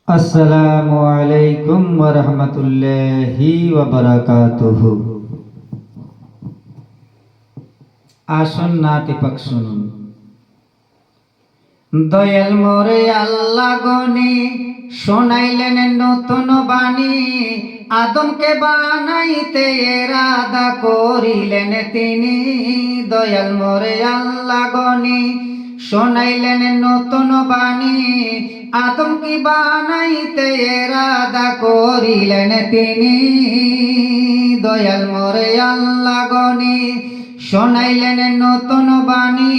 আসসালামু আলাইকুম ওয়া রাহমাতুল্লাহি ওয়া বারাকাতুহু। আসুন নাতি পাক শুনুন। দয়াল মোরে আল্লাহ গনি শোনাইলেন নতুন বাণী, আদমকে বানাইতে এরাদা করিলেন তিনি। দয়াল মোরে আল্লাহ গনি শোনাইলেন নতুন বাণী, আদমকে বানাইতে এরাদা করিলেন তিনি। দয়াল মোরে আল্লাহ গনি শোনাইলেন নতুন বাণী,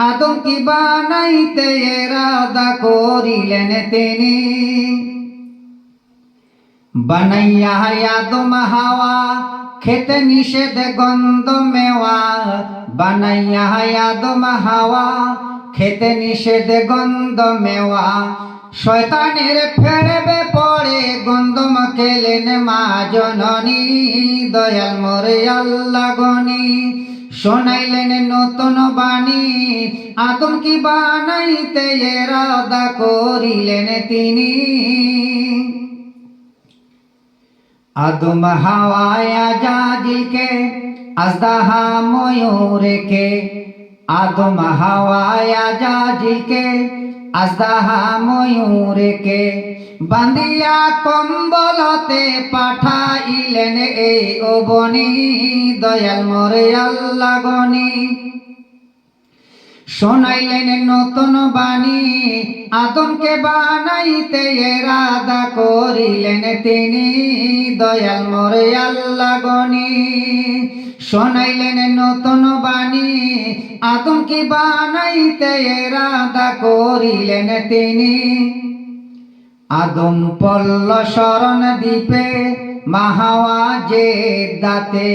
আদমকে বানাইতে এরাদা করিলেন তিনি। বানাইয়া আদম হাওয়া খেতে নিষেধ গন্ধ মেওয়া, বানাইয়া আদম হাওয়া খেতে নিষেধ গন্ধ মেওয়া, শয়তানের ফেরবে পড়ে গন্ধম খেলেন মা জননী। দয়াল মোরে আল্লাহ গনি শোনাইলেন নতুন বাণী, আদমকে বানাইতে এরাদা করিলেন তিনি। আদম হাওয়ায় আজাজিলকে আজদাহা ময়ূরকে, আদম হাওয়ায় আজাজিলকে আজদাহা ময়ূরকে, বান্দিয়া কম্বলতে পাঠাইলেন এই অবনী। দয়াল মোরে আল্লাহ গনি শোনাইলেন নতুন বাণী, আদমকে বানাইতে এরাদা করিলেন তিনি। দয়াল মোরে আল্লাহ গনি শোনাইলেন নতুন বাণী, আদমকে বানাইতে এরাদা করিলেন তিনি। আদম পল্ল শরণ দ্বীপে মাহাওয়া যে দাতে,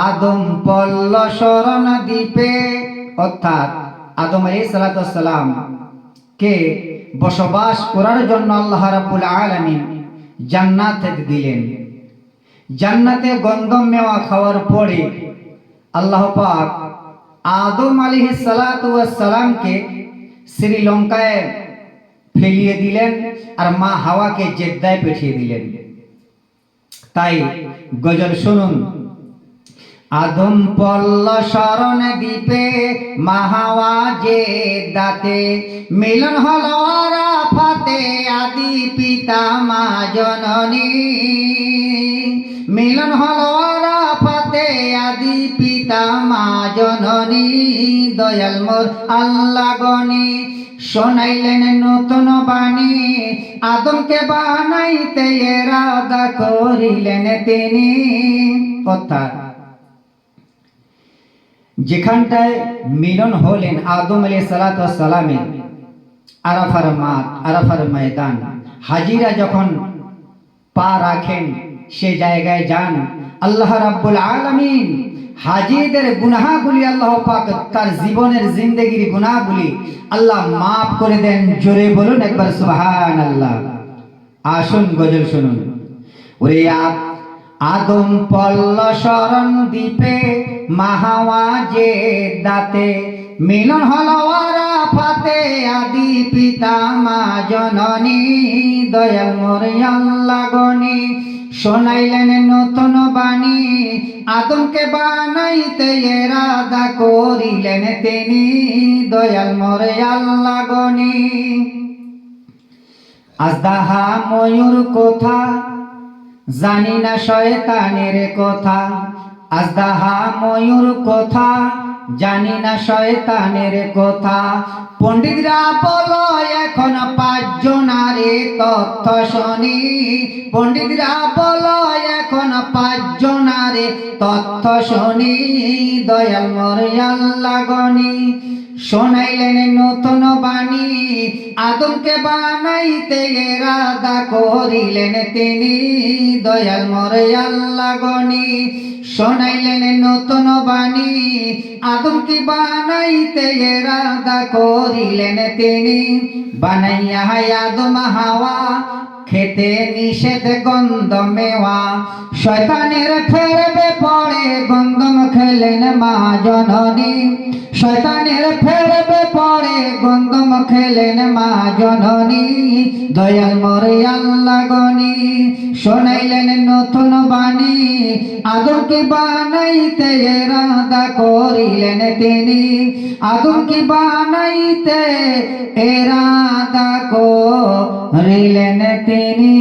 আদম পল্ল শরণ দ্বীপে অর্থাৎ আদম আলাইহিস সালাম কে বসবাস করার জন্য আল্লাহ রাব্বুল আলামিন জান্নাত দিলেন। জান্নাতে গন্ধম মেওয়া খাওয়ার পরে আল্লাহ পাক আদম আলাইহিস সালামকে শ্রীলঙ্কায় ফেলিয়ে দিলেন আর মা হাওয়াকে জেদ্দায় পাঠিয়ে দিলেন। তাই গজল শুনুন। আদম পল্ল শরণ দ্বীপে মাহাওয়া যে দাতে, মিলন হল আরাফাতে আদি পিতা মা জননী। মিলন হল আরাফাতে আদি পিতা মা জননী। দয়াল মোর আল্লাহ গনি শোনাইলেন নতুন বাণী, আদমকে বানাইতে এরাদা করিলেন তিনি। কথা যেখানটায় মিলন হলেন আদম আলাইহিস সালামের, আরাফার মাঠ, আরাফার ময়দান, হাজিরা যখন পা রাখেন সে জায়গায় যান। আল্লাহ রাব্বুল আলামিন হাজিদের গুনাহগুলি আল্লাহ পাক তার জীবনের জিন্দেগির গুনাহগুলি আল্লাহ মাফ করে দেন। জোরে বলুন একবার সুবহানাল্লাহ। আসুন গজল শুনুন। ওরে আদম পল্ল শরণ দ্বীপে মাহাওয়া যে দাতে, মিলন হল আরাফাতে আদি পিতা মা জননী। দয়াল মোরে আল্লাহ গনি শোনাইলেন নতুন বাণী, আদমকে বানাইতে এরাদা করিলেন তিনি। দয়াল মোরে আল্লাহ গনি আজদাহা ময়ূর কোথা জানি না শয়তানের কথা, আজদাহা ময়ূর কথা জানি না শয়তানের কথা, পণ্ডিতরা বলো এখন পাঁচজনারে তথ্য শুনি। পণ্ডিতরা বলো এখন পাঁচজনারে তথ্য শুনি। দয়াল মোরে আল্লাহ গনি শোনাইলেন নতুন বাণী, আদমকে বানাইতে এরাদা করিলেন তিনি। দয়াল মোরে আল্লাহ গনি শোনাইলেন নতুন বাণী, আদমকে বানাইতে ইরাদা করিলেন তিনি। বানাইয়া আদম হাওয়া, খেতে নিষেধ গন্ধ মেওয়া, শয়তানের ফেরবে পড়ে গন্ধম খেলেন মা জননী। শয়তানের ফেরবে পড়ে গন্ধম খেলেন মা জননী। দয়াল মোরে আল্লাহ গনি, শোনাইলেন নতুন বাণী, আদমকে বানাইতে ইরাদা করিলেন তিনি। আদমকে বানাইতে ইরাদা করিলেন তিনি।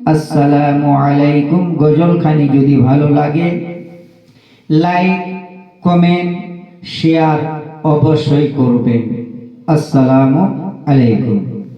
আসসালামু আলাইকুম। গজলখানি যদি ভালো লাগে লাইক, কমেন্ট, শেয়ার অবশ্যই করবেন। আসসালামু আলাইকুম।